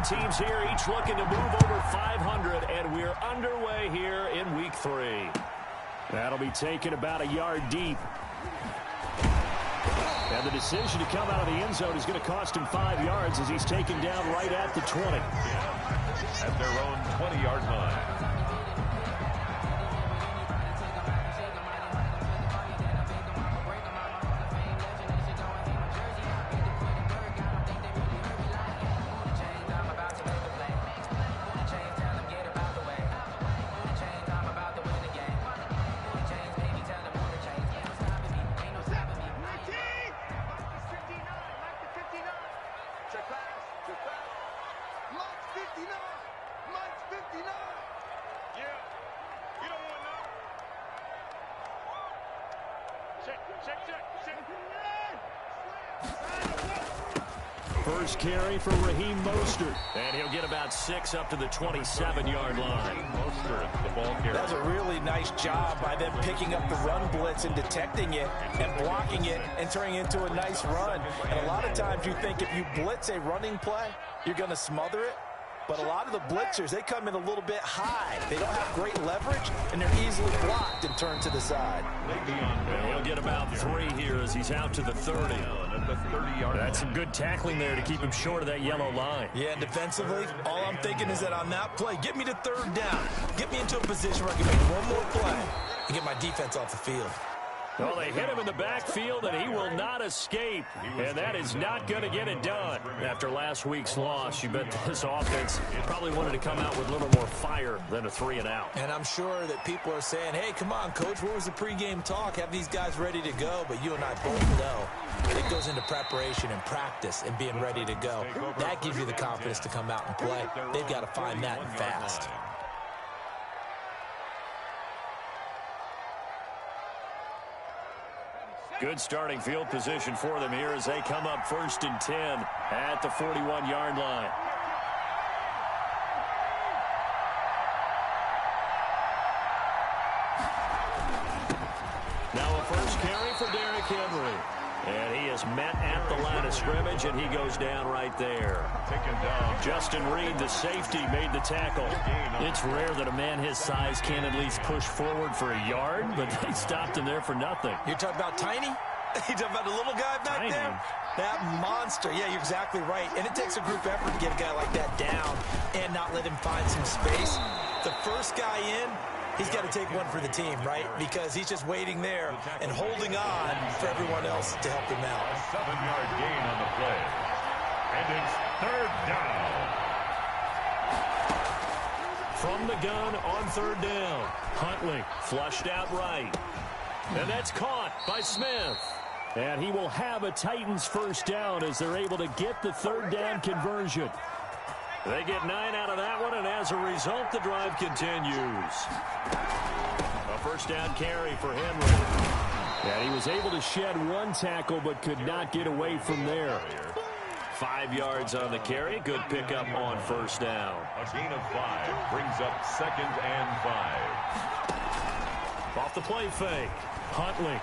teams here, each looking to move over 500, and we're underway here in Week 3. That'll be taken about a yard deep. And the decision to come out of the end zone is going to cost him 5 yards as he's taken down right at the 20. At their own 20-yard line. First carry for Raheem Mostert. And he'll get about 6 up to the 27-yard line. Mostert, the ball carrier. That's a really nice job by them picking up the run blitz and detecting it and blocking it and turning it into a nice run. And a lot of times you think if you blitz a running play, you're going to smother it. But a lot of the blitzers, they come in a little bit high. They don't have great leverage, and they're easily blocked and turned to the side. Well, he'll get about 3 here as he's out to the 30. At the 30-yard line. That's some good tackling there to keep him short of that yellow line. Yeah, and defensively, all I'm thinking is that on that play, get me to 3rd down. Get me into a position where I can make one more play and get my defense off the field. Well, they hit him in the backfield, and he will not escape. And that is not going to get it done. After last week's loss, you bet this offense probably wanted to come out with a little more fire than a 3-and-out. And I'm sure that people are saying, hey, come on, Coach, what was the pregame talk? Have these guys ready to go? But you and I both know it goes into preparation and practice and being ready to go. That gives you the confidence to come out and play. They've got to find that and fast. Good starting field position for them here as they come up 1st and 10 at the 41-yard line. Now a first carry for Derrick Henry. And he is met at the line of scrimmage, and he goes down right there. Taken down. Justin Reed, the safety, made the tackle. It's rare that a man his size can at least push forward for a yard, but they stopped him there for nothing. You're talking about Tiny? You're talking about the little guy back Tiny. there? That monster. Yeah, you're exactly right. And it takes a group effort to get a guy like that down and not let him find some space. The first guy in, he's got to take one for the team, right? Because he's just waiting there and holding on for everyone else to help him out. A 7-yard gain on the play. And it's 3rd down. From the gun on 3rd down. Huntley flushed out right. And that's caught by Smith. And he will have a Titans first down as they're able to get the 3rd down conversion. They get 9 out of that one, and as a result, the drive continues. A first down carry for Henry. And he was able to shed 1 tackle, but could not get away from there. 5 yards on the carry. Good pickup on first down. A gain of 5 brings up 2nd and 5. Off the play fake. Huntley.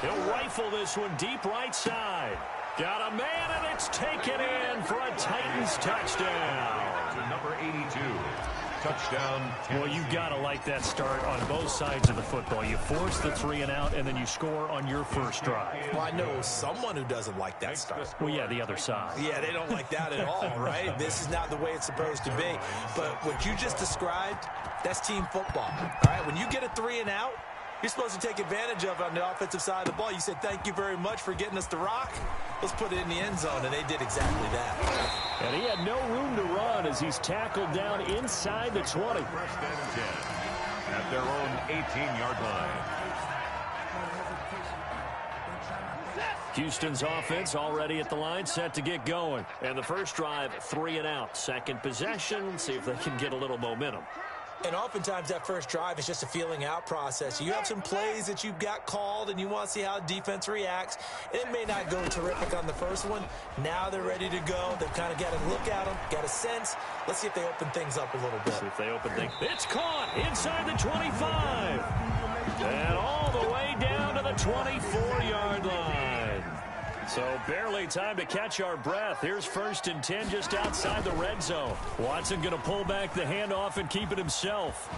He'll rifle this one deep right side. Got a man, and it's taken in for a Titans touchdown. To number 82. Touchdown. Well, you've got to like that start on both sides of the football. You force the 3-and-out, and then you score on your first drive. Well, I know someone who doesn't like that start. Well, yeah, the other side. Yeah, they don't like that at all, right? This is not the way it's supposed to be. But what you just described, that's team football. All right, when you get a 3-and-out, you're supposed to take advantage of it on the offensive side of the ball. You said, thank you very much for getting us the rock. Let's put it in the end zone, and they did exactly that. And he had no room to run as he's tackled down inside the 20. 1st and 10 at their own 18-yard line. Houston's offense already at the line, set to get going. And the first drive, 3-and-out. Second possession, see if they can get a little momentum. And oftentimes that first drive is just a feeling out process. You have some plays that you've got called and you want to see how defense reacts. It may not go terrific on the first one. Now they're ready to go. They've kind of got to look at them, got a sense. Let's see if they open things up a little bit. See if they open things. It's caught inside the 25. And all the way down to the 24-yard line. So barely time to catch our breath. Here's 1st and 10 just outside the red zone. Watson going to pull back the handoff and keep it himself.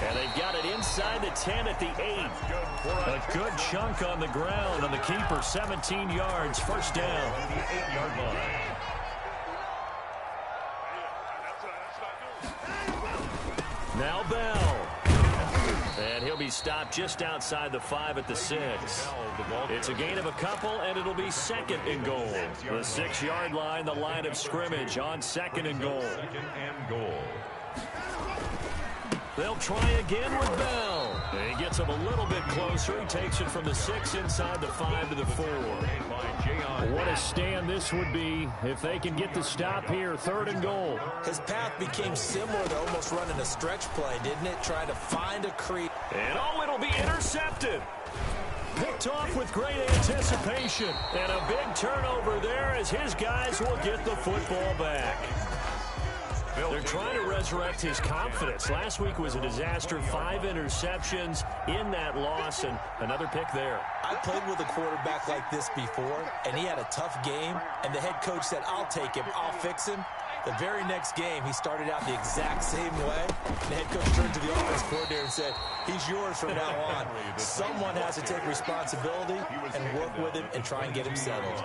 And they've got it inside the 10 at the 8. A good chunk on the ground on the keeper. 17 yards, 1st down. The 8-yard line. Now Bell. And he'll be stopped just outside the 5 at the 6. It's a gain of a couple, and it'll be 2nd and goal. The 6-yard line, the line of scrimmage on 2nd and goal. 2nd and goal. They'll try again with Bell. He gets him a little bit closer. He takes it from the 6 inside the 5 to the 4. What a stand this would be if they can get the stop here. 3rd and goal. His path became similar to almost running a stretch play, didn't it? Trying to find a crease. And it'll be intercepted. Picked off with great anticipation. And a big turnover there as his guys will get the football back. They're trying to resurrect his confidence. Last week was a disaster. 5 interceptions in that loss, and another pick there. I played with a quarterback like this before, and he had a tough game, and the head coach said, I'll take him, I'll fix him. The very next game, he started out the exact same way. The head coach turned to the offense coordinator and said, he's yours from now on. Someone has to take responsibility and work with him and try and get him settled.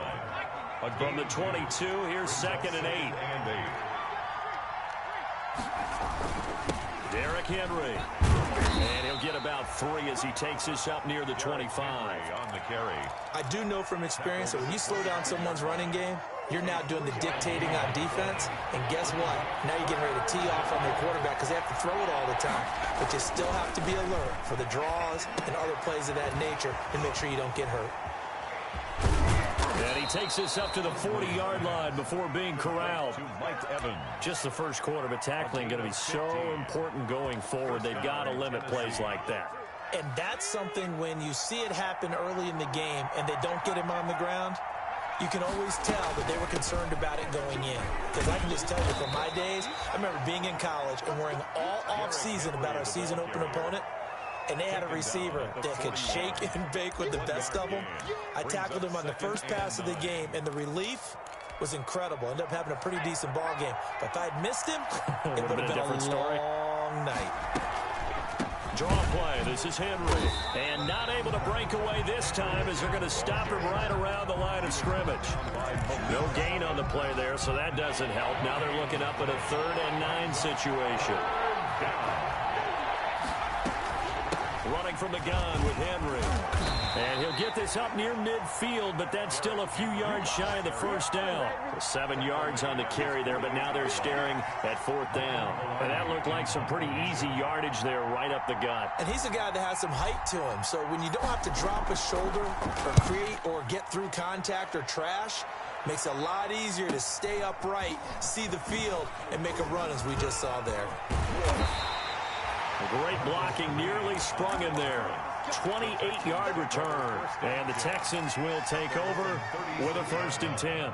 From the 22, here's 2nd and 8. Derrick Henry. And he'll get about 3 as he takes this up near the 25. On the carry. I do know from experience that when you slow down someone's running game, you're now doing the dictating on defense. And guess what? Now you're getting ready to tee off on their quarterback because they have to throw it all the time. But you still have to be alert for the draws and other plays of that nature and make sure you don't get hurt. And he takes this up to the 40-yard line before being corralled. To Mike Evans. Just the first quarter, but tackling going to be so important going forward. They've got to limit plays like that. And that's something when you see it happen early in the game and they don't get him on the ground, you can always tell that they were concerned about it going in. Because I can just tell you from my days, I remember being in college and worrying all off-season about our season open opponent. And they had a receiver that could shake and bake with the best of them. I tackled him on the first pass of the game, and the relief was incredible. Ended up having a pretty decent ball game. But if I had missed him, it would have been a long night. Draw play. This is Henry. And not able to break away this time as they're going to stop him right around the line of scrimmage. No gain on the play there, so that doesn't help. Now they're looking up at a 3rd and 9 situation. Running from the gun with Henry. And he'll get this up near midfield, but that's still a few yards shy of the 1st down. 7 yards on the carry there, but now they're staring at 4th down. And that looked like some pretty easy yardage there right up the gut. And he's a guy that has some height to him, so when you don't have to drop a shoulder or create or get through contact or trash, makes it a lot easier to stay upright, see the field, and make a run as we just saw there. Great blocking, nearly sprung him there. 28-yard return. And the Texans will take over with a 1st and 10.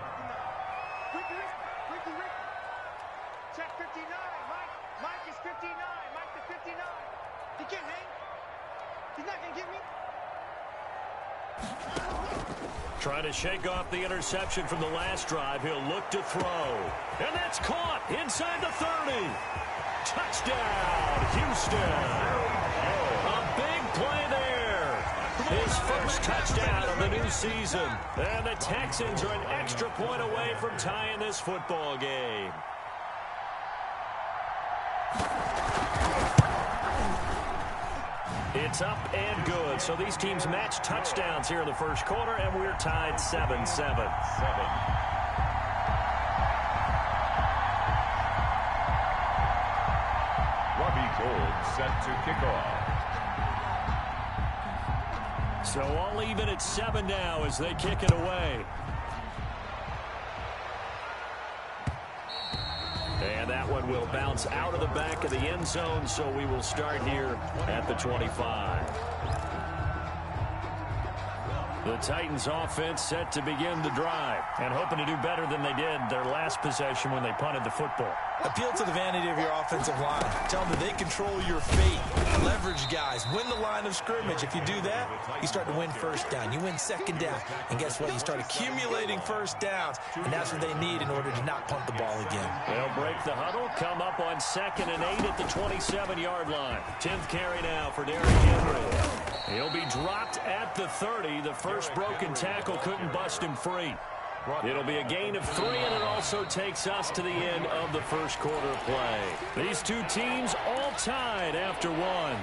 Check 59. Mike is 59. Mike the 59. He can't hang. He's not going to get me. Trying to shake off the interception from the last drive. He'll look to throw. And that's caught inside the 30. Touchdown, Houston. A big play there. His first touchdown of the new season. And the Texans are an extra point away from tying this football game. It's up and good. So these teams match touchdowns here in the first quarter, and we're tied 7-7. Set to kick off. So all even at 7 now as they kick it away. And that one will bounce out of the back of the end zone, so we will start here at the 25. The Titans offense set to begin the drive and hoping to do better than they did their last possession when they punted the football. Appeal to the vanity of your offensive line. Tell them that they control your fate. Leverage guys. Win the line of scrimmage. If you do that, you start to win first down. You win second down. And guess what? You start accumulating first downs. And that's what they need in order to not punt the ball again. They'll break the huddle, come up on 2nd and 8 at the 27-yard line. 10th carry now for Derrick Henry. He'll be dropped at the 30. The first broken tackle couldn't bust him free. It'll be a gain of 3, and it also takes us to the end of the first quarter play. These two teams all tied after one.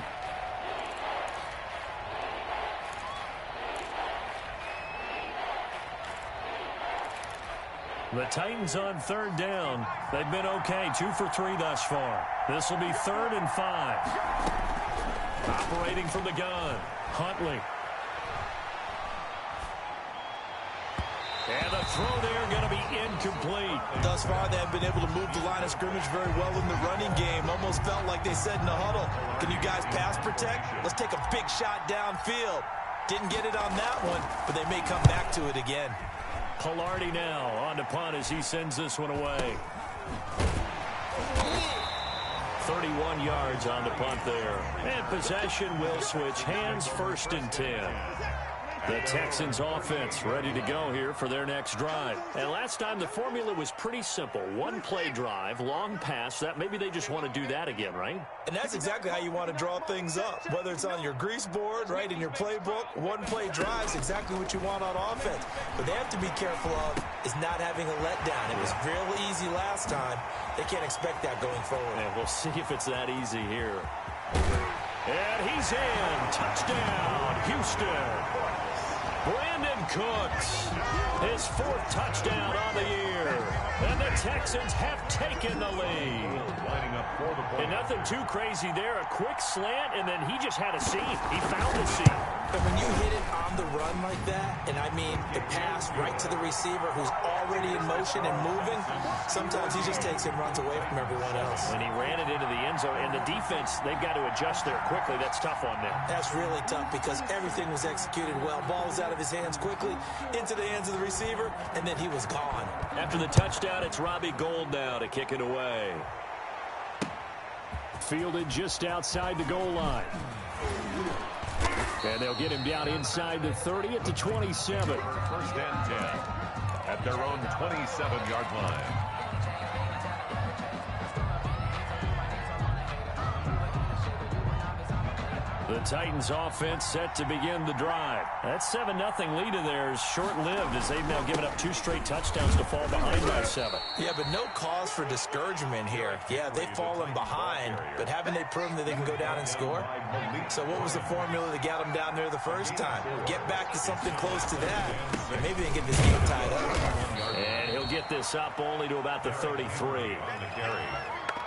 The Titans on 3rd down. They've been okay, 2 for 3 thus far. This will be 3rd and 5. Operating from the gun, Huntley. And the throw there going to be incomplete. Thus far, they have been able to move the line of scrimmage very well in the running game. Almost felt like they said in the huddle, can you guys pass protect? Let's take a big shot downfield. Didn't get it on that one, but they may come back to it again. Pilardi now on to punt as he sends this one away. 31 yards on the punt there. And possession will switch hands, 1st and 10. The Texans offense ready to go here for their next drive. And last time the formula was pretty simple. 1-play drive, long pass. That maybe they just want to do that again, right? And that's exactly how you want to draw things up. Whether it's on your grease board, right, in your playbook, 1-play drives exactly what you want on offense. But they have to be careful of is not having a letdown. It was real easy last time. They can't expect that going forward. And we'll see if it's that easy here. And he's in. Touchdown, Houston. Brandon Cooks, his 4th touchdown on the year. And the Texans have taken the lead. And nothing too crazy there. A quick slant, and then he just had a seam. He found the seam. And when you hit it on the run like that, and I mean the pass right to the receiver who's already in motion and moving, sometimes he just takes and runs away from everyone else. And he ran it into the end zone, and the defense, they've got to adjust there quickly. That's tough on them. That's really tough because everything was executed well. Ball was out of his hands quickly, into the hands of the receiver, and then he was gone. After the touchdown, it's Robbie Gould now to kick it away. Fielded just outside the goal line. And they'll get him down inside the 30 at the 27. 1st and 10 at their own 27-yard line. The Titans offense set to begin the drive. That 7-0 lead of theirs short-lived as they've now given up 2 straight touchdowns to fall behind by 7. Yeah, but no cause for discouragement here. Yeah, they've fallen behind, but haven't they proven that they can go down and score? So what was the formula that got them down there the first time? Get back to something close to that, and maybe they can get this game tied up. And he'll get this up only to about the 33.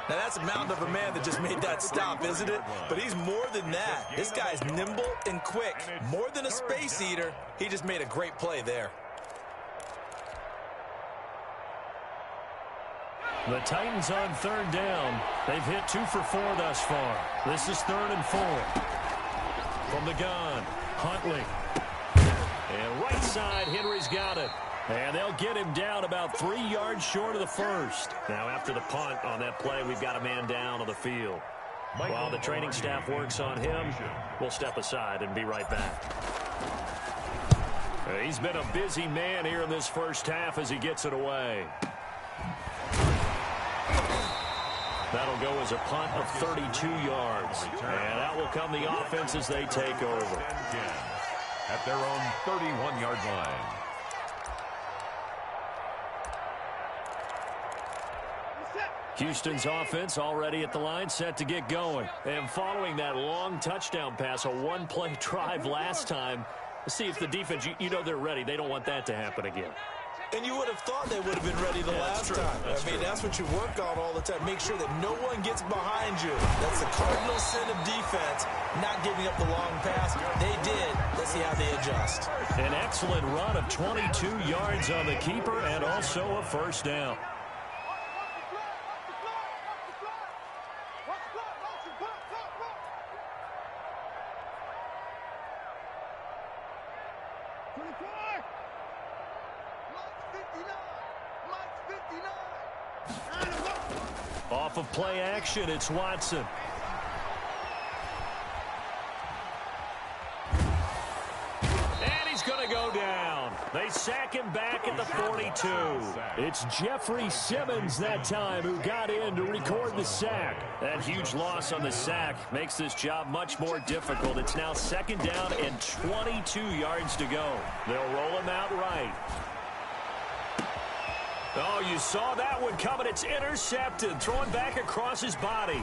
Now, that's a mountain of a man that just made that stop, isn't it? But he's more than that. This guy's nimble and quick. More than a space eater, he just made a great play there. The Titans on 3rd down. They've hit 2 for 4 thus far. This is 3rd and 4. From the gun, Huntley. And right side, Henry's got it. And they'll get him down about 3 yards short of the first. Now, after the punt on that play, we've got a man down on the field. While the training staff works on him, we'll step aside and be right back. He's been a busy man here in this first half as he gets it away. That'll go as a punt of 32 yards. And out will come the offense as they take over. At their own 31-yard line. Houston's offense already at the line, set to get going. And following that long touchdown pass, a 1-play drive last time, let's see if the defense, you know they're ready. They don't want that to happen again. And you would have thought they would have been ready the last time. I mean, that's what you work on all the time. Make sure that no one gets behind you. That's the cardinal sin of defense, not giving up the long pass. They did. Let's see how they adjust. An excellent run of 22 yards on the keeper and also a first down. Off of play action, it's Watson. And he's going to go down. They sack him back at the 42. It's Jeffrey Simmons that time who got in to record the sack. That huge loss on the sack makes this job much more difficult. It's now 2nd down and 22 yards to go. They'll roll him out right. Oh, you saw that one coming. It's intercepted. Thrown back across his body.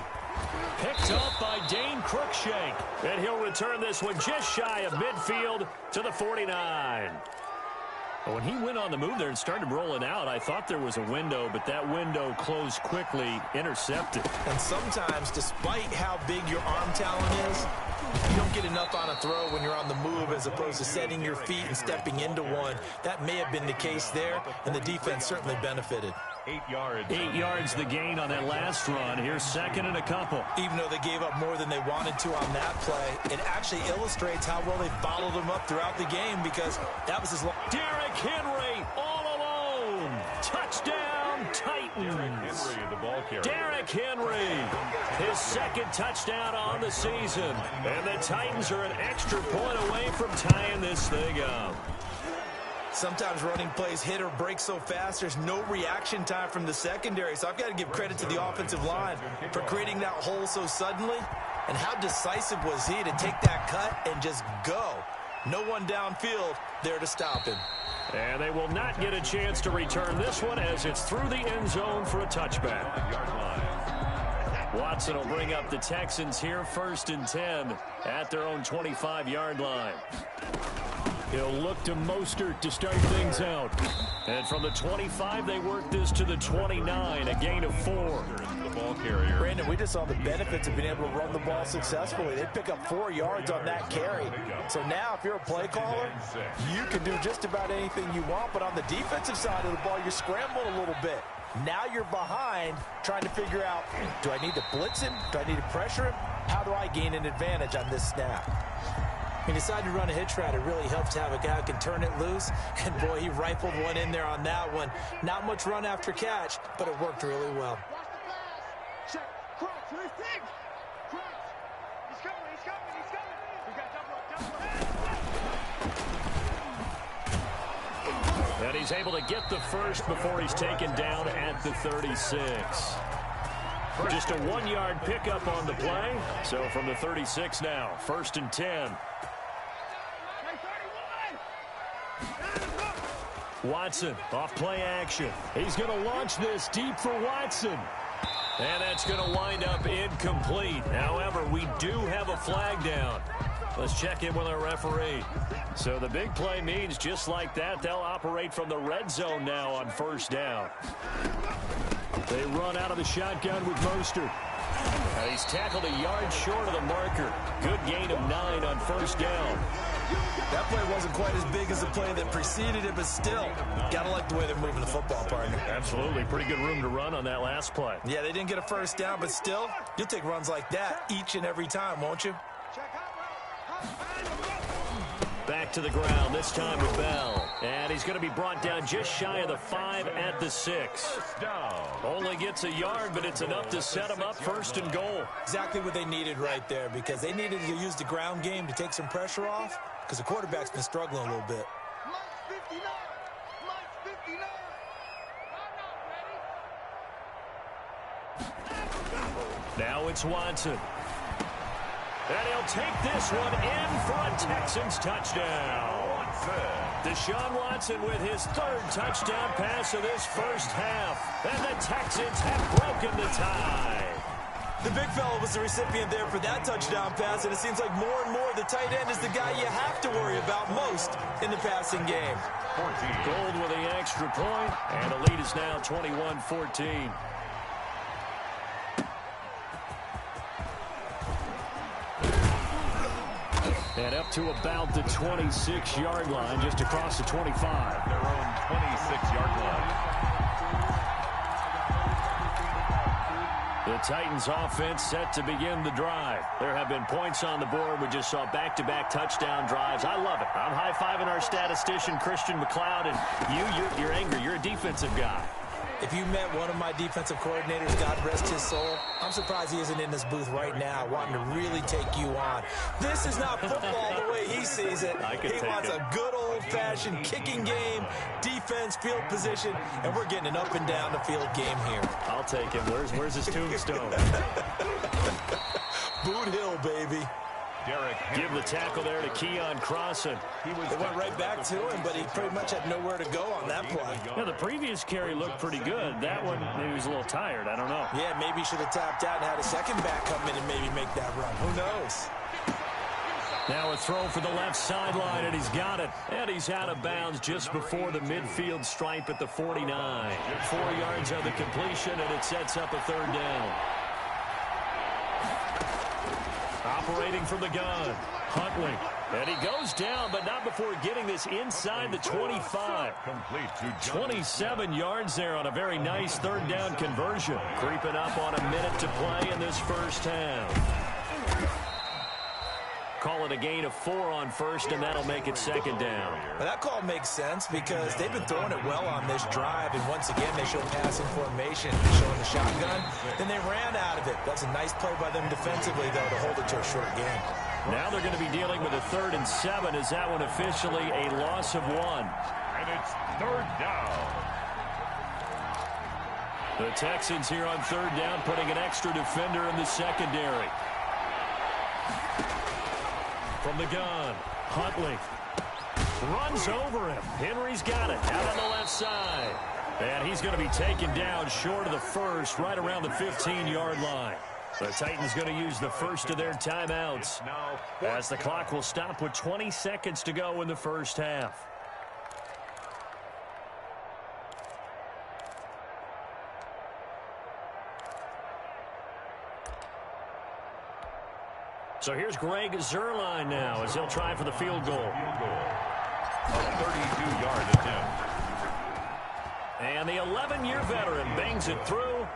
Picked up by Dane Cruikshank. And he'll return this one just shy of midfield to the 49. When he went on the move there and started rolling out, I thought there was a window, but that window closed quickly, intercepted. And sometimes, despite how big your arm talent is, you don't get enough on a throw when you're on the move as opposed to setting your feet and stepping into one. That may have been the case there, and the defense certainly benefited. 8 yards. 8 yards the gain on that last run. Here's 2nd and a couple. Even though they gave up more than they wanted to on that play, it actually illustrates how well they bottled them up throughout the game because that was his long. Derrick Henry all alone. Touchdown, Titans. Henry, the ball carrier. Derrick Henry, his 2nd touchdown on the season. And the Titans are an extra point away from tying this thing up. Sometimes running plays hit or break so fast, there's no reaction time from the secondary. So I've got to give credit to the offensive line for creating that hole so suddenly. And how decisive was he to take that cut and just go? No one downfield there to stop him. And they will not get a chance to return this one as it's through the end zone for a touchback. Watson will bring up the Texans here 1st and 10 at their own 25-yard line. He'll look to Mostert to start things out. And from the 25, they work this to the 29, a gain of 4. The ball carrier. Brandon, we just saw the benefits of being able to run the ball successfully. They pick up 4 yards on that carry. So now, if you're a play caller, you can do just about anything you want. But on the defensive side of the ball, you're scrambling a little bit. Now you're behind, trying to figure out, do I need to blitz him? Do I need to pressure him? How do I gain an advantage on this snap? He decided to run a hitch route. It really helps to have a guy who can turn it loose. And, boy, he rifled one in there on that one. Not much run after catch, but it worked really well. Watch the pass. Check. Crunch. Receive. Crunch. He's coming. He's coming. He's coming. We got double up. And he's able to get the first before he's taken down at the 36. Just a 1-yard pickup on the play. So from the 36 now, 1st and 10. Watson off play action. He's going to launch this deep for Watson. And that's going to wind up incomplete. However, we do have a flag down. Let's check in with our referee. So the big play means just like that, they'll operate from the red zone now on 1st down. They run out of the shotgun with Mostert. And he's tackled a yard short of the marker. Good gain of 9 on 1st down. That play wasn't quite as big as the play that preceded it, but still, got to like the way they're moving the football, partner. Absolutely. Pretty good room to run on that last play. Yeah, they didn't get a 1st down, but still, you'll take runs like that each and every time, won't you? Back to the ground, this time with Bell. And he's going to be brought down just shy of the 5 at the 6. Only gets a yard, but it's enough to set him up 1st and goal. Exactly what they needed right there, because they needed to use the ground game to take some pressure off, because the quarterback's been struggling a little bit. Mike 59. Mike 59. Now it's Watson. And he'll take this one in for a Texans touchdown. Deshaun Watson with his 3rd touchdown pass of this 1st half. And the Texans have broken the tie. The big fella was the recipient there for that touchdown pass, and it seems like more and more the tight end is the guy you have to worry about most in the passing game. Gold with the extra point, and the lead is now 21-14. And up to about the 26-yard line, just across the 25. Their own 26-yard line. The Titans offense set to begin the drive. There have been points on the board. We just saw back-to-back touchdown drives. I love it. I'm high-fiving our statistician, Christian McLeod, and you're angry. You're a defensive guy. If you met one of my defensive coordinators, God rest his soul, I'm surprised he isn't in this booth right now wanting to really take you on. This is not football the way he sees it. He wants a good old-fashioned kicking game, defense, field position, and we're getting an up and down the field game here. I'll take him. Where's his tombstone? Boot Hill, baby. Give the tackle there to Keon Crossan. They went right back to him, but he pretty much had nowhere to go on that play. Yeah, the previous carry looked pretty good. That one, maybe he was a little tired. I don't know. Yeah, maybe he should have tapped out and had a second back come in and maybe make that run. Who knows? Now a throw for the left sideline, and he's got it. And he's out of bounds just before the midfield stripe at the 49. 4 yards on the completion, and it sets up a third down. Operating from the gun, Huntley. And he goes down, but not before getting this inside the 25. 27 yards there on a very nice third down conversion. Creeping up on a minute to play in this first half. Call it a gain of 4 on first, and that'll make it second down. Well, that call makes sense because they've been throwing it well on this drive, and once again they show passing formation, showing the shotgun. Then they ran out of it. That's a nice play by them defensively, though, to hold it to a short game. Now they're going to be dealing with a 3rd and 7. Is that one officially a loss of 1? And it's 3rd down. The Texans here on 3rd down, putting an extra defender in the secondary. From the gun, Huntley runs over him. Henry's got it out on the left side. And he's going to be taken down short of the first, right around the 15-yard line. The Titans going to use the first of their timeouts as the clock will stop with 20 seconds to go in the first half. So here's Greg Zuerlein now as he'll try for the field goal. A 32-yard attempt. And the 11-year veteran bangs it through,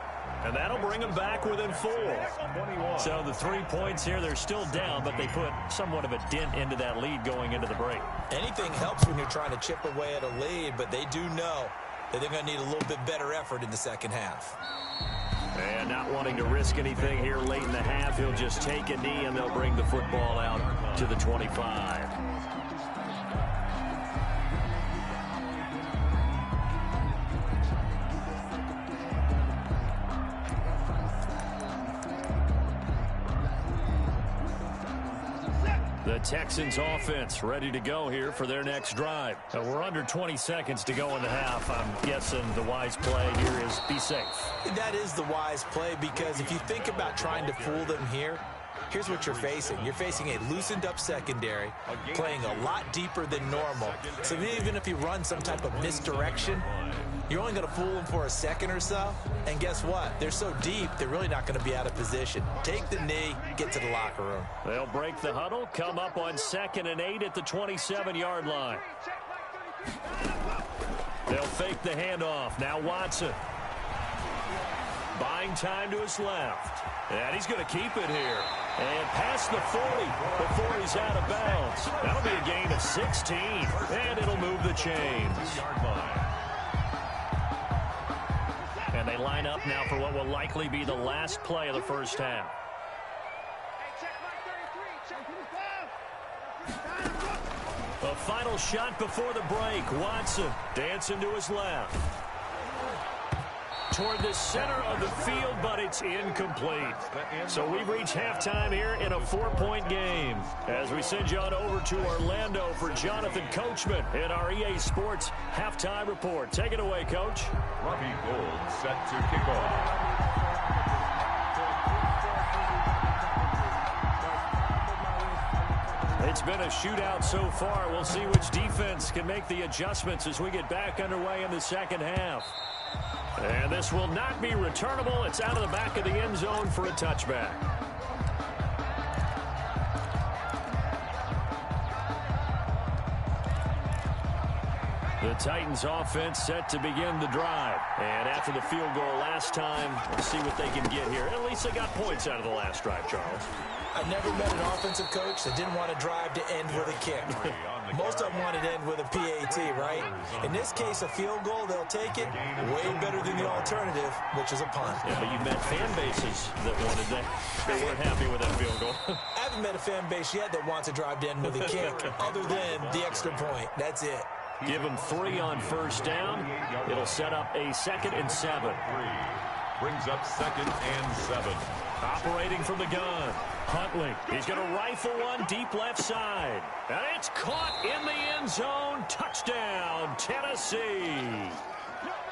and that'll bring him back within 4. So the 3 points here, they're still down, but they put somewhat of a dent into that lead going into the break. Anything helps when you're trying to chip away at a lead, but they do know that they're going to need a little bit better effort in the second half. And not wanting to risk anything here late in the half, he'll just take a knee, and they'll bring the football out to the 25. The Texans offense ready to go here for their next drive. We're under 20 seconds to go in the half. I'm guessing the wise play here is be safe. That is the wise play because if you think about trying to fool them here, here's what you're facing. You're facing a loosened up secondary, playing a lot deeper than normal. So even if you run some type of misdirection, you're only going to fool them for a second or so. And guess what? They're so deep, they're really not going to be out of position. Take the knee, get to the locker room. They'll break the huddle, come up on 2nd and 8 at the 27-yard line. They'll fake the handoff. Now Watson. Buying time to his left. And he's going to keep it here. And past the 40 before he's out of bounds. That'll be a gain of 16. And it'll move the chains. And they line up now for what will likely be the last play of the first half. A final shot before the break. Watson dancing to his left. Toward the center of the field, but it's incomplete. So we've reached halftime here in a 4-point game. As we send you on over to Orlando for Jonathan Coachman in our EA Sports Halftime Report. Take it away, Coach. Robbie Gould set to kick off. It's been a shootout so far. We'll see which defense can make the adjustments as we get back underway in the second half. And this will not be returnable. It's out of the back of the end zone for a touchback. The Titans offense set to begin the drive. And after the field goal last time, let's see what they can get here. At least they got points out of the last drive, Charles. I never met an offensive coach that didn't want to drive to end with a kick. Most of them wanted to end with a PAT, right? In this case, a field goal, they'll take it way better than the alternative, which is a punt. Yeah, but you met fan bases that wanted that. They weren't happy with that field goal. I haven't met a fan base yet that wants to drive to end with a kick other than the extra point. That's it. Give them 3 on first down. It'll set up a 2nd and 7. Brings up 2nd and 7. Operating from the gun. Huntley. He's going to rifle one deep left side. And it's caught in the end zone. Touchdown, Tennessee.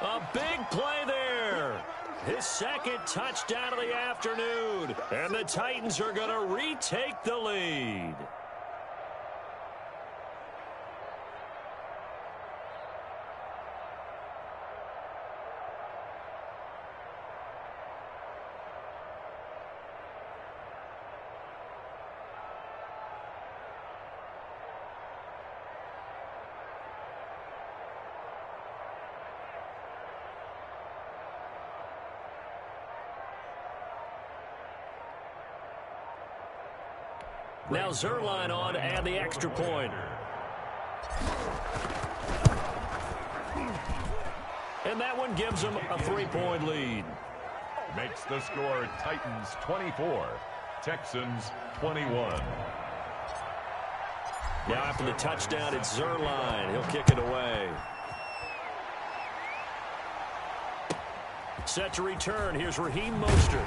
A big play there. His 2nd touchdown of the afternoon. And the Titans are going to retake the lead. Now Zerline on and the extra point. And that one gives them a 3-point lead. Makes the score Titans 24, Texans 21. Now after the touchdown, it's Zerline. He'll kick it away. Set to return. Here's Raheem Mostert.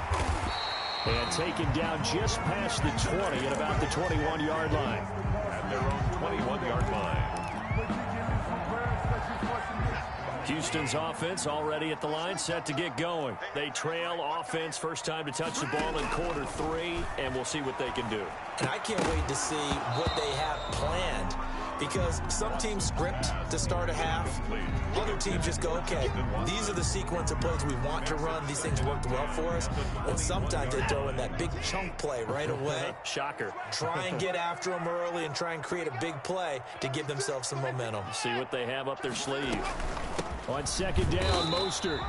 And taken down just past the 20 at about the 21-yard line. At their own 21-yard line. Houston's offense already at the line, set to get going. They trail offense, first time to touch the ball in quarter 3, and we'll see what they can do. And I can't wait to see what they have planned, because some teams script to start a half. Other teams just go, okay, these are the sequence of plays we want to run. These things worked well for us. And sometimes they throw in that big chunk play right away. Shocker. Try and get after them early and try and create a big play to give themselves some momentum. See what they have up their sleeve. On 2nd down, Mostert.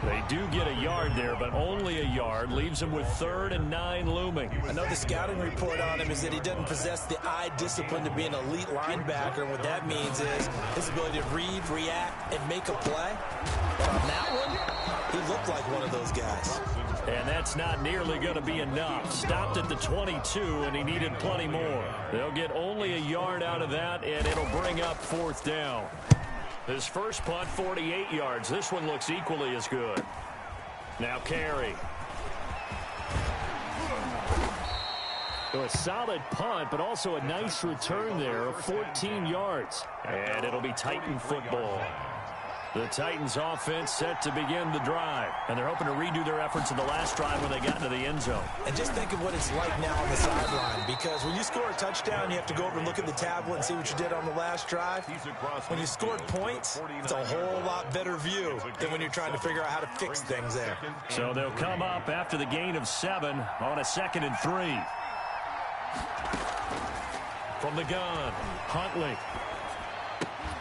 They do get a yard there, but only a yard. Leaves them with 3rd and 9 looming. I know the scouting report on him is that he doesn't possess the eye discipline to be an elite linebacker. And what that means is his ability to read, react, and make a play. But on that one, he looked like one of those guys. And that's not nearly going to be enough. Stopped at the 22, and he needed plenty more. They'll get only a yard out of that, and it'll bring up 4th down. His first punt, 48 yards. This one looks equally as good. Now Carey. So a solid punt, but also a nice return there of 14 yards. And it'll be Titan football. The Titans offense set to begin the drive. And they're hoping to redo their efforts in the last drive when they got into the end zone. And just think of what it's like now on the sideline. Because when you score a touchdown, you have to go over and look at the tablet and see what you did on the last drive. When you scored points, it's a whole lot better view than when you're trying to figure out how to fix things there. So they'll come up after the gain of 7 on a 2nd and 3. From the gun, Huntley.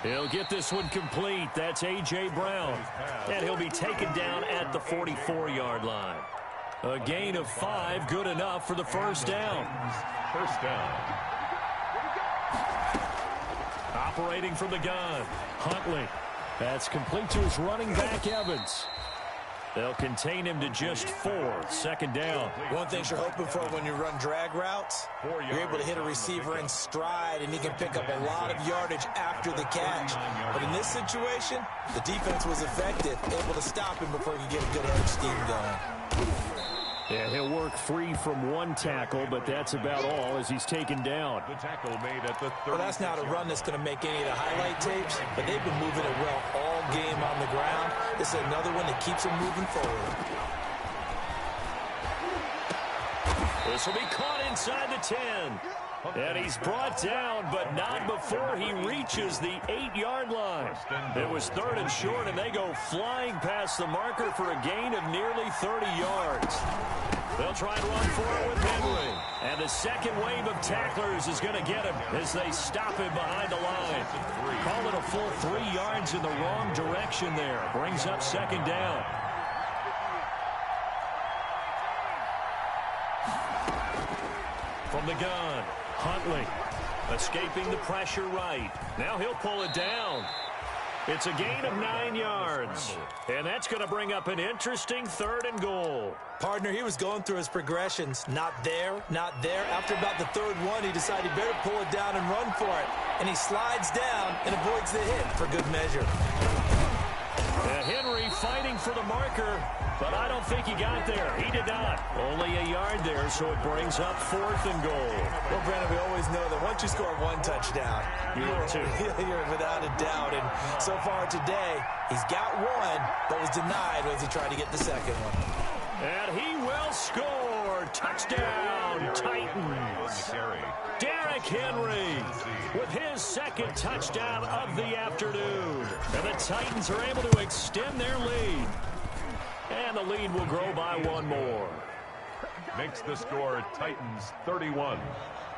He'll get this one complete. That's A.J. Brown. And he'll be taken down at the 44-yard line. A gain of 5, good enough for the first down. First down. Operating from the gun, Huntley. That's complete to his running back, Evans. They'll contain him to just 4. 2nd down. One thing you're hoping for when you run drag routes, you're able to hit a receiver in stride, and he can pick up a lot of yardage after the catch. But in this situation, the defense was effective, able to stop him before he could get a good head scheme going. Yeah, he'll work free from one tackle, but that's about all as he's taken down. The tackle made at the 30. Well, that's not a run that's going to make any of the highlight tapes, but they've been moving it well all game on the ground. This is another one that keeps them moving forward. This will be caught inside the 10. And he's brought down, but not before he reaches the 8-yard line. It was 3rd and short, and they go flying past the marker for a gain of nearly 30 yards. They'll try and run for it with Henry. And the second wave of tacklers is going to get him as they stop him behind the line. Call it a full 3 yards in the wrong direction there. Brings up 2nd down. From the gun, Huntley escaping the pressure right. Now he'll pull it down. It's a gain of 9 yards. And that's going to bring up an interesting 3rd and goal. Partner, he was going through his progressions. Not there, not there. After about the 3rd one, he decided he better pull it down and run for it. And he slides down and avoids the hit for good measure. Henry fighting for the marker, but I don't think he got there. He did not. Only a yard there, so it brings up 4th and goal. Well, Brandon, we always know that once you score 1 touchdown, you're without a doubt. And so far today, he's got 1 that was denied as he tried to get the 2nd one. And he will score. Touchdown, Titans. Derrick Henry with his 2nd touchdown of the afternoon. And the Titans are able to extend their lead. And the lead will grow by 1 more. Makes the score Titans 31,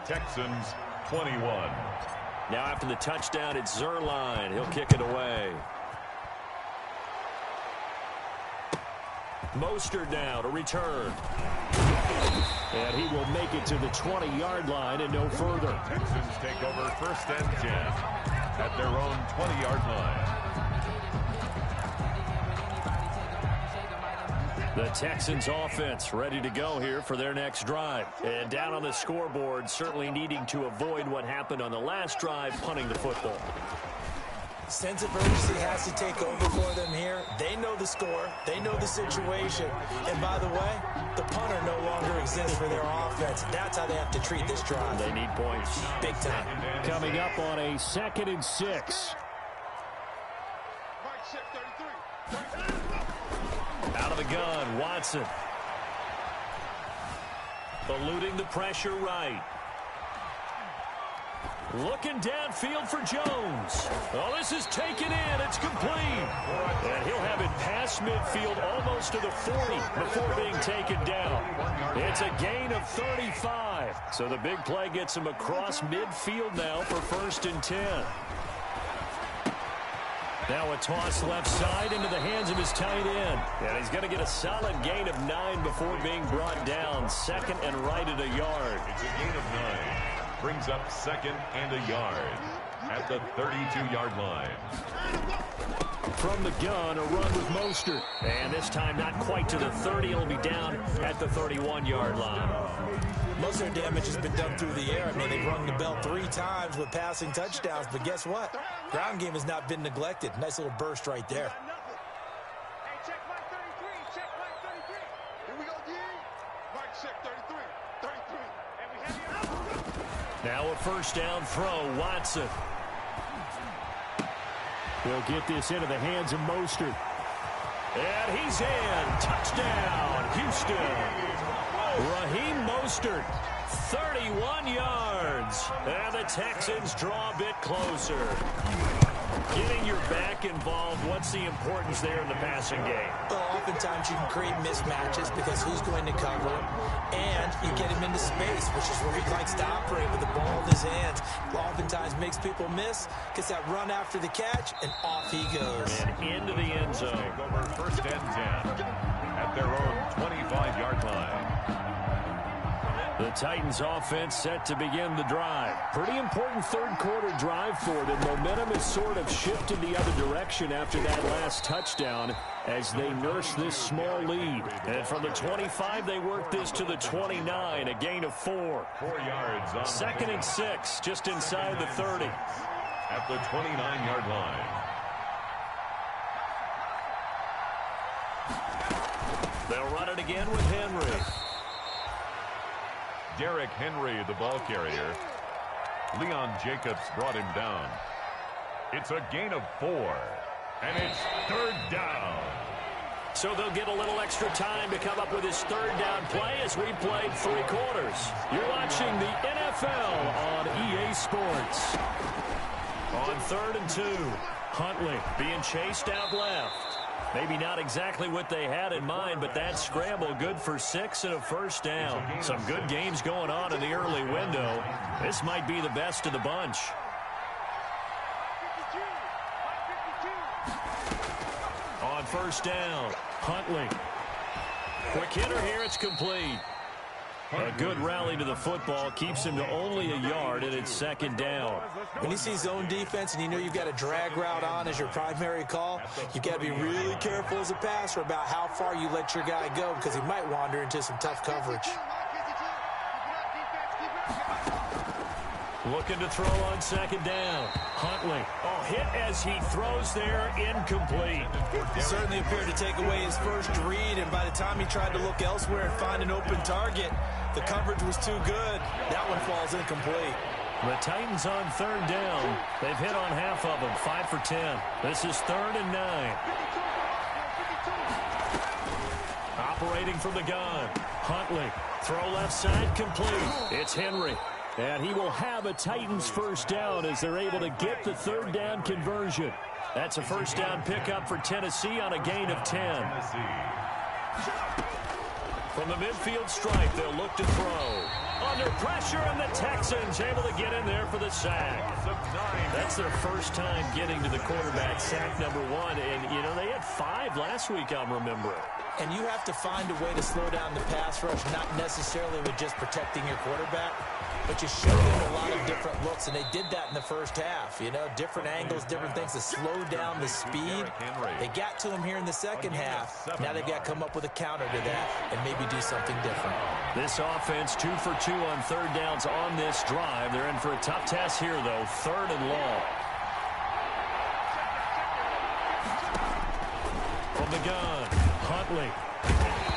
Texans 21. Now after the touchdown, it's Zerline. He'll kick it away. Mostert now to return. And he will make it to the 20-yard line and no further. Texans take over 1st and 10 at their own 20-yard line. The Texans offense ready to go here for their next drive. And down on the scoreboard, certainly needing to avoid what happened on the last drive, punting the football. Sense of urgency has to take over for them here. They know the score. They know the situation. And by the way, the punter no longer exists for their offense. That's how they have to treat this drive. They need points. Big time. Coming up on a 2nd and 6. Out of the gun, Watson. Eluding the pressure right. Looking downfield for Jones. Oh, this is taken in. It's complete. And he'll have it past midfield almost to the 40 before being taken down. It's a gain of 35. So the big play gets him across midfield now for 1st and 10. Now a toss left side into the hands of his tight end. And he's going to get a solid gain of 9 before being brought down. 2nd and right at a yard. It's a gain of 9. Brings up 2nd and a yard at the 32-yard line. From the gun, a run with Mostert. And this time not quite to the 30. He'll be down at the 31-yard line. Most of their damage has been done through the air. I mean, they've rung the bell 3 times with passing touchdowns. But guess what? Ground game has not been neglected. Nice little burst right there. Hey, check Mike 33. Check Mike 33. Here we go, D. Mike, check 33. 33. And we have you. Now a 1st down throw, Watson. He'll get this into the hands of Mostert. And he's in. Touchdown, Houston. Raheem Mostert, 31 yards. And the Texans draw a bit closer. Getting your back involved, what's the importance there in the passing game? Well, oftentimes you can create mismatches because who's going to cover him, and you get him into space, which is where he likes to operate with the ball in his hands. Oftentimes makes people miss, gets that run after the catch, and off he goes. And into the end zone. Take over 1st and 10 at their own 25-yard line. The Titans offense set to begin the drive. Pretty important 3rd quarter drive for them. Momentum has sort of shifted the other direction after that last touchdown as they nurse this small lead. And from the 25, they work this to the 29, a gain of 4. 4 yards on 2nd and 6, just inside the 30. At the 29-yard line. They'll run it again with Henry. Derrick Henry, the ball carrier. Leon Jacobs brought him down. It's a gain of 4. And it's 3rd down. So they'll get a little extra time to come up with his third down play as we played 3 quarters. You're watching the NFL on EA Sports. On 3rd and 2, Huntley being chased out left. Maybe not exactly what they had in mind, but that scramble good for 6 and a first down. Some good games going on in the early window. This might be the best of the bunch. On first down, Huntley. Quick hitter here, it's complete. A good rally to the football keeps him to only a yard, and it's 2nd down. When you see zone defense and you know you've got a drag route on as your primary call, you've got to be really careful as a passer about how far you let your guy go because he might wander into some tough coverage. Looking to throw on 2nd down. Huntley. Oh, hit as he throws there, incomplete. He certainly appeared to take away his first read, and by the time he tried to look elsewhere and find an open target, the coverage was too good. That one falls incomplete. The Titans on 3rd down. They've hit on half of them, 5 for 10. This is 3rd and 9. Operating from the gun. Huntley. Throw left side, complete. It's Henry. And he will have a Titans first down as they're able to get the 3rd down conversion. That's a first down pickup for Tennessee on a gain of 10. From the midfield stripe, they'll look to throw. Under pressure, and the Texans able to get in there for the sack. That's their first time getting to the quarterback, sack number 1. And, you know, they had 5 last week, I'm remembering. And you have to find a way to slow down the pass rush, not necessarily with just protecting your quarterback, but you show them a lot of different looks, and they did that in the first half. You know, different angles, different things to slow down the speed. They got to him here in the second half. Now they've got to come up with a counter to that and maybe do something different. This offense 2 for 2 on 3rd downs on this drive. They're in for a tough test here, though. 3rd and long. From the gun, Huntley.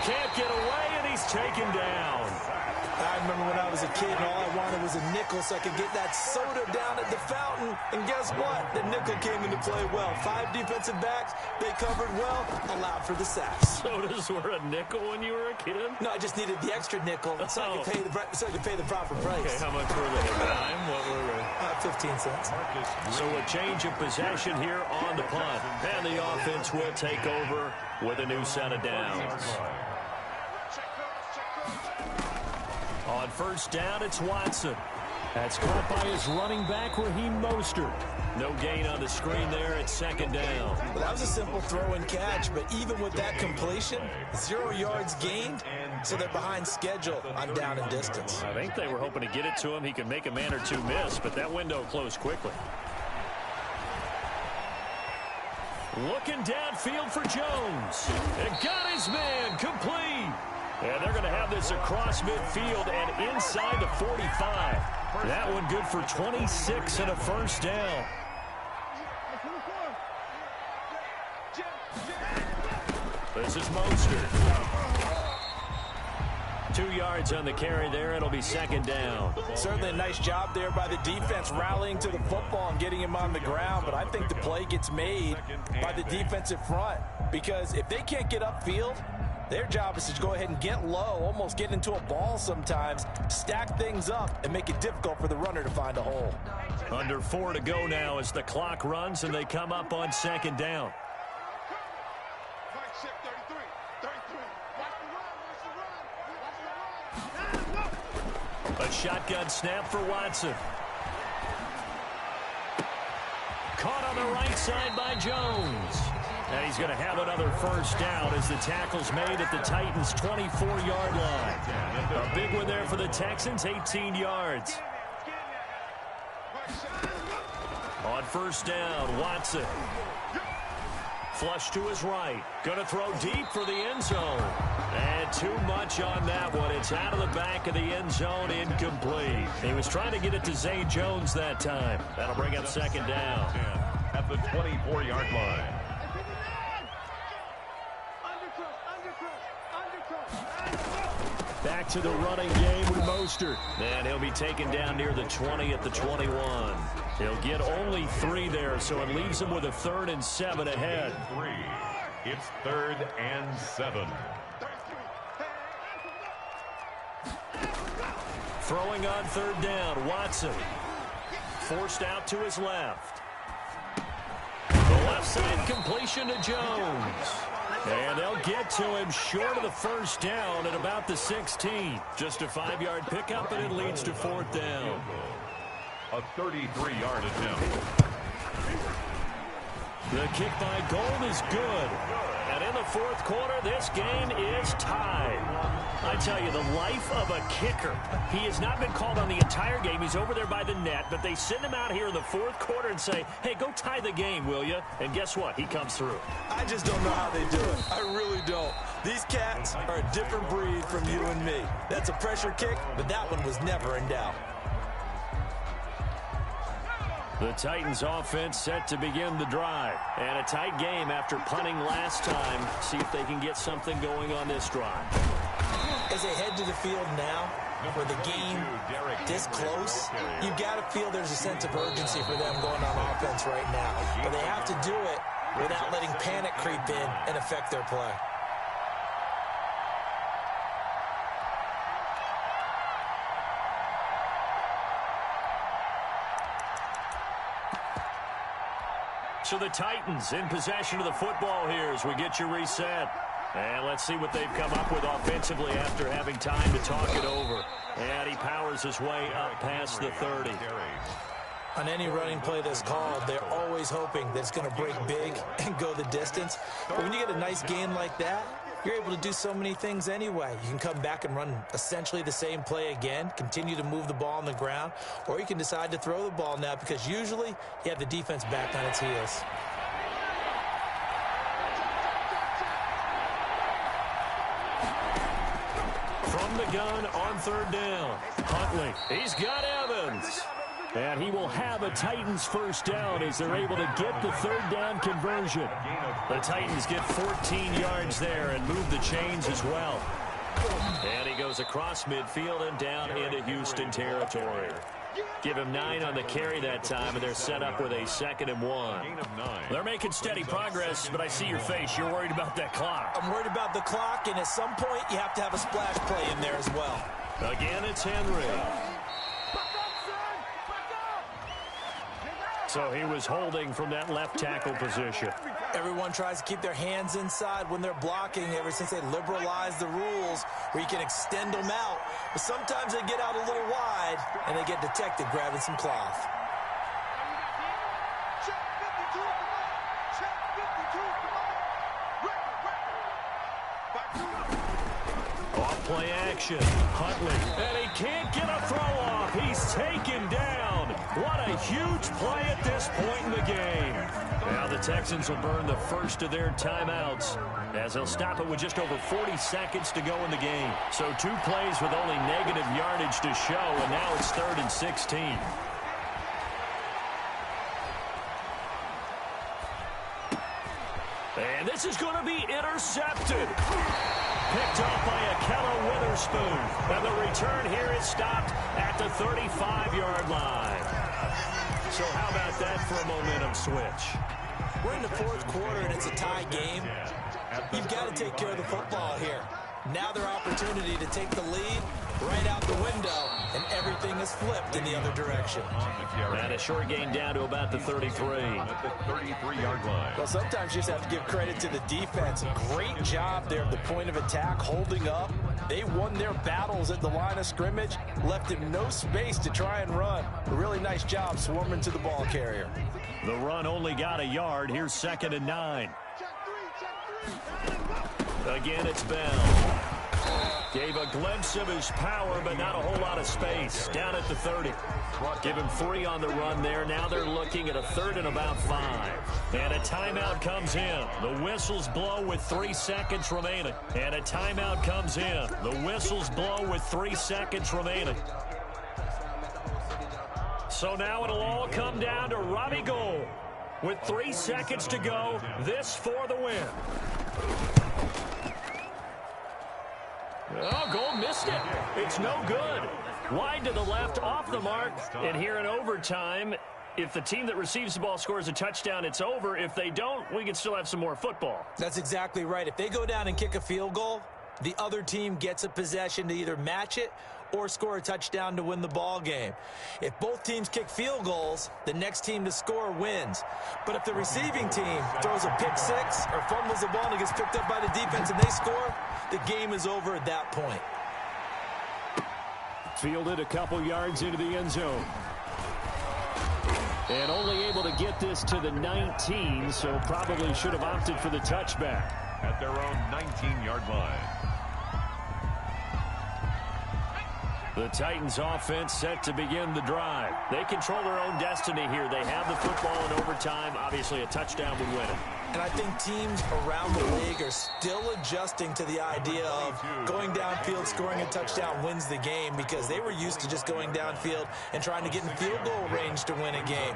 Can't get away, and he's taken down. I remember when I was a kid and all I wanted was a nickel so I could get that soda down at the fountain. And guess what? The nickel came into play well. 5 defensive backs, they covered well, allowed for the sacks. Sodas were a nickel when you were a kid? No, I just needed the extra nickel so I could pay the proper price. Okay, how much were they at the time? What were they? 15 cents. So a change of possession here on the punt. And the offense will take over with a new set of downs. On first down, it's Watson. That's caught by his running back, Raheem Mostert. No gain on the screen there at 2nd down. Well, that was a simple throw and catch, but even with that completion, 0 yards gained, so they're behind schedule on down and distance. I think they were hoping to get it to him. He could make a man or 2 miss, but that window closed quickly. Looking downfield for Jones. And got his man complete. And they're going to have this across midfield and inside the 45. That one good for 26 and a first down. This is Mostert. 2 yards on the carry there. It'll be 2nd down. Certainly a nice job there by the defense rallying to the football and getting him on the ground. But I think the play gets made by the defensive front because if they can't get upfield, their job is to go ahead and get low, almost get into a ball sometimes, stack things up, and make it difficult for the runner to find a hole. Under 4 to go now as the clock runs and they come up on 2nd down. A shotgun snap for Watson. Caught on the right side by Jones. And he's going to have another first down as the tackle's made at the Titans' 24-yard line. A big one there for the Texans, 18 yards. On first down, Watson. Flush to his right. Going to throw deep for the end zone. And too much on that one. It's out of the back of the end zone, incomplete. He was trying to get it to Zay Jones that time. That'll bring up 2nd down. At the 24-yard line. Back to the running game with Mostert. And he'll be taken down near the 20 at the 21. He'll get only 3 there, so it leaves him with a 3rd and 7 ahead. It's 3rd and 7. Throwing on 3rd down, Watson. Forced out to his left. The left side completion to Jones. And they'll get to him short of the 1st down at about the 16. Just a 5-yard pickup, and it leads to 4th down. A 33-yard attempt. The kick by Gold is good. And in the 4th quarter, this game is tied. I tell you, the life of a kicker. He has not been called on the entire game. He's over there by the net, but they send him out here in the 4th quarter and say, hey, go tie the game, will you? And guess what? He comes through. I just don't know how they do it. I really don't. These cats are a different breed from you and me. That's a pressure kick, but that one was never in doubt. The Titans offense set to begin the drive. And a tight game after punting last time. See if they can get something going on this drive. As they head to the field now, for the game this close, you've got to feel there's a sense of urgency for them going on offense right now. But they have to do it without letting panic creep in and affect their play. So the Titans in possession of the football here as we get you reset. And let's see what they've come up with offensively after having time to talk it over. And he powers his way up past the 30. On any running play that's called, they're always hoping that it's going to break big and go the distance. But when you get a nice gain like that, you're able to do so many things anyway. You can come back and run essentially the same play again, continue to move the ball on the ground, or you can decide to throw the ball now because usually you have the defense back on its heels. From the gun on 3rd down, Huntley. He's got Evans. And he will have a Titans 1st down as they're able to get the 3rd down conversion. The Titans get 14 yards there and move the chains as well. And he goes across midfield and down into Houston territory. Give him 9 on the carry that time, and they're set up with a 2nd and 1. They're making steady progress, but I see your face. You're worried about that clock. I'm worried about the clock, and at some point you have to have a splash play in there as well. Again, it's Henry. So he was holding from that left tackle position. Everyone tries to keep their hands inside when they're blocking ever since they liberalized the rules where you can extend them out. But sometimes they get out a little wide and they get detected grabbing some cloth. Off play action. Huntley. And he can't get a throw off. He's taken down. What a huge play at this point in the game. Now the Texans will burn the first of their timeouts as they'll stop it with just over 40 seconds to go in the game. So 2 plays with only negative yardage to show, and now it's 3rd and 16. And this is going to be intercepted. Picked up by Akella Witherspoon. And the return here is stopped at the 35-yard line. So how about that for a momentum switch? We're in the 4th quarter and it's a tie game. You've got to take care of the football here. Now their opportunity to take the lead right out the window, and everything is flipped in the other direction. And a short gain down to about the 33. At the 33-yard line. Well, sometimes you just have to give credit to the defense. Great job there at the point of attack, holding up. They won their battles at the line of scrimmage, left him no space to try and run. A really nice job swarming to the ball carrier. The run only got a yard. Here's 2nd and 9. Again, it's Bell. Gave a glimpse of his power, but not a whole lot of space. Down at the 30. Give him 3 on the run there. Now they're looking at a 3rd and about 5. And a timeout comes in. The whistles blow with 3 seconds remaining. And a timeout comes in. The whistles blow with 3 seconds remaining. So now it'll all come down to Robbie Gould. With 3 seconds to go, this for the win. Oh, Gould missed it. It's no good. Wide to the left, off the mark. And here in overtime, if the team that receives the ball scores a touchdown, it's over. If they don't, we can still have some more football. That's exactly right. If they go down and kick a field goal, the other team gets a possession to either match it or score a touchdown to win the ball game. If both teams kick field goals, the next team to score wins. But if the receiving team throws a pick six or fumbles the ball and it gets picked up by the defense and they score, the game is over at that point. Fielded a couple yards into the end zone. And only able to get this to the 19, so probably should have opted for the touchback. At their own 19-yard line. The Titans offense set to begin the drive. They control their own destiny here. They have the football in overtime. Obviously, a touchdown would win it. And I think teams around the league are still adjusting to the idea of going downfield, scoring a touchdown wins the game, because they were used to just going downfield and trying to get in field goal range to win a game.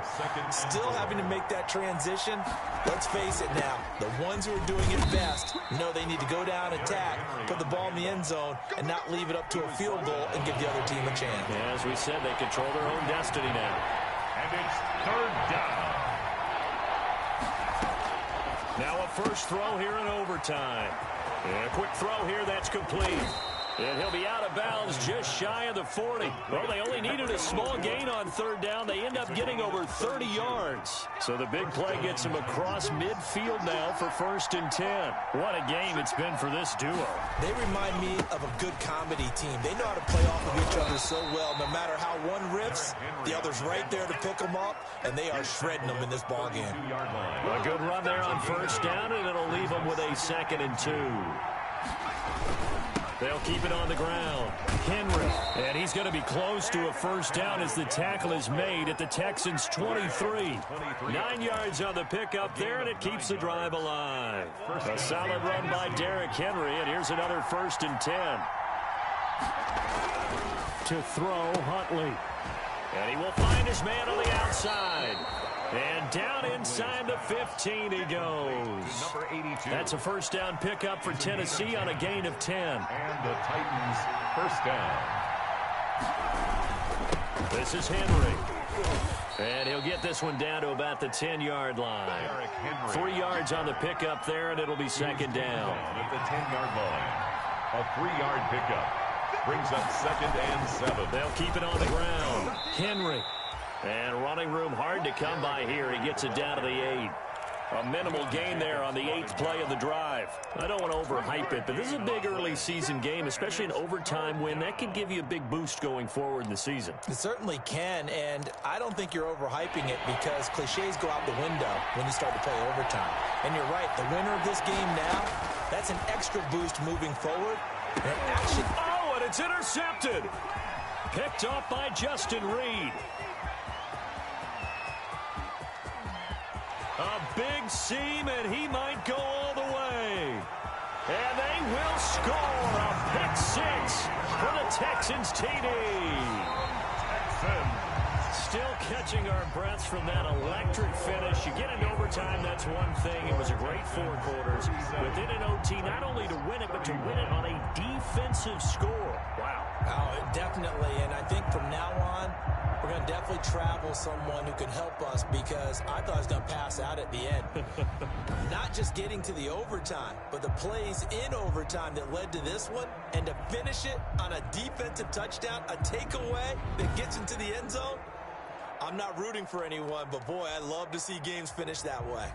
Still having to make that transition. Let's face it now, the ones who are doing it best know they need to go down, attack, put the ball in the end zone, and not leave it up to a field goal and give the other team a chance. Yeah, as we said, they control their own destiny now. And it's third down. Now a first throw here in overtime. And a quick throw here, that's complete. And he'll be out of bounds just shy of the 40. Well, they only needed a small gain on third down. They end up getting over 30 yards. So the big play gets him across midfield now for 1st and 10. What a game it's been for this duo. They remind me of a good comedy team. They know how to play off of each other so well. No matter how one riffs, the other's right there to pick them up, and they are shredding them in this ball game. A good run there on first down, and it'll leave them with a 2nd and 2. They'll keep it on the ground. Henry, and he's going to be close to a first down as the tackle is made at the Texans' 23. 9 yards on the pickup there, and it keeps the drive alive. A solid run by Derrick Henry, and here's another 1st and 10. To throw, Huntley. And he will find his man on the outside. And down inside the 15 he goes. Number 82. That's a first down pickup for Tennessee on a gain of 10. And the Titans first down. This is Henry. And he'll get this one down to about the 10-yard line. 3 yards on the pickup there, and it'll be 2nd down. At the 10-yard line. A 3-yard pickup. Brings up 2nd and 7. They'll keep it on the ground. Henry. And running room hard to come by here. He gets it down to the 8. A minimal gain there on the 8th play of the drive. I don't want to overhype it, but this is a big early season game, especially an overtime win. That could give you a big boost going forward in the season. It certainly can, and I don't think you're overhyping it because cliches go out the window when you start to play overtime. And you're right, the winner of this game now, that's an extra boost moving forward. And actually, and it's intercepted. Picked off by Justin Reed. A big seam, and he might go all the way. And they will score a pick 6 for the Texans TD. Still catching our breaths from that electric finish. You get into overtime, that's one thing. It was a great 4 quarters. Within an OT, not only to win it, but to win it on a defensive score. Wow. Oh, definitely, and I think from now on, we're going to definitely travel someone who can help us because I thought I was going to pass out at the end. Not just getting to the overtime, but the plays in overtime that led to this one, and to finish it on a defensive touchdown, a takeaway that gets into the end zone. I'm not rooting for anyone, but boy, I love to see games finish that way.